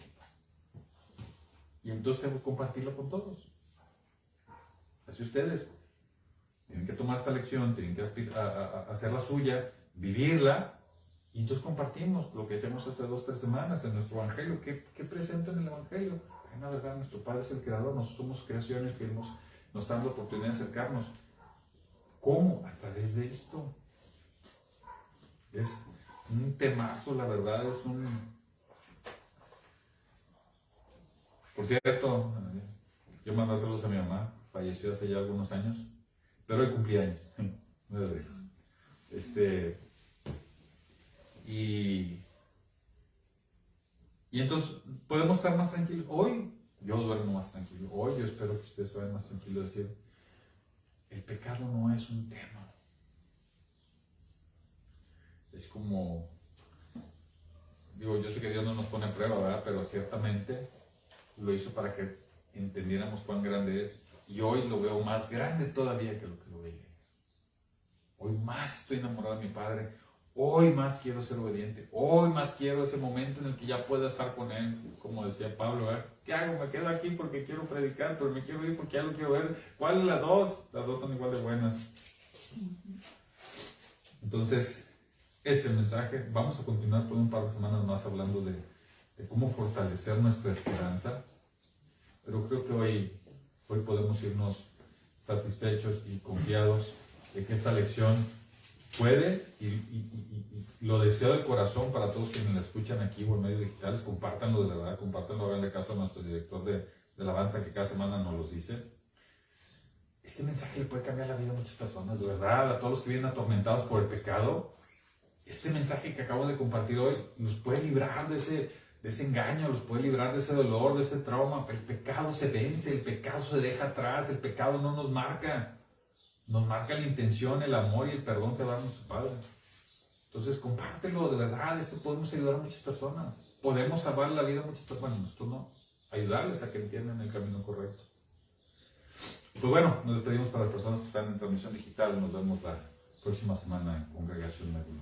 Y entonces tengo que compartirlo con todos. Así ustedes tienen que tomar esta lección, tienen que hacer la suya, vivirla, y entonces compartimos lo que hacemos hace 2 o 3 semanas en nuestro Evangelio. ¿Qué presento en el Evangelio? En la verdad, nuestro Padre es el Creador, nosotros somos creaciones que nos está dando la oportunidad de acercarnos. ¿Cómo? A través de esto. Es un temazo, la verdad, es un... Por cierto, yo mandé saludos a mi mamá, falleció hace ya algunos años, pero hoy cumplí años, 9 de abril. Y entonces podemos estar más tranquilos. Hoy yo duermo más tranquilo. Hoy yo espero que ustedes se vayan más tranquilos. Decir, el pecado no es un tema. Es como, digo, yo sé que Dios no nos pone a prueba, ¿verdad? Pero ciertamente lo hizo para que entendiéramos cuán grande es. Y hoy lo veo más grande todavía que lo veía. Hoy más estoy enamorado de mi Padre. Hoy más quiero ser obediente. Hoy más quiero ese momento en el que ya pueda estar con Él. Como decía Pablo, ¿eh? ¿Qué hago? Me quedo aquí porque quiero predicar, pero me quiero ir porque ya lo quiero ver. ¿Cuál es las dos? Las dos son igual de buenas. Entonces, ese es el mensaje. Vamos a continuar por un par de semanas más hablando de cómo fortalecer nuestra esperanza. Pero creo que hoy podemos irnos satisfechos y confiados de que esta lección puede, y lo deseo de corazón para todos quienes la escuchan aquí o en medios digitales, compártanlo de verdad, compártanlo, háganle caso a nuestro director de alabanza que cada semana nos los dice. Este mensaje le puede cambiar la vida a muchas personas, de verdad, a todos los que vienen atormentados por el pecado. Este mensaje que acabo de compartir hoy nos puede librar de ese engaño, los puede librar de ese dolor, de ese trauma. El pecado se vence, el pecado se deja atrás, el pecado no nos marca. Nos marca la intención, el amor y el perdón que da nuestro Padre. Entonces, compártelo, de verdad, esto podemos ayudar a muchas personas. Podemos salvar la vida a muchas personas. Bueno, nosotros no. Ayudarles a que entiendan el camino correcto. Pues bueno, nos despedimos para las personas que están en transmisión digital. Nos vemos la próxima semana en Congregación Medina.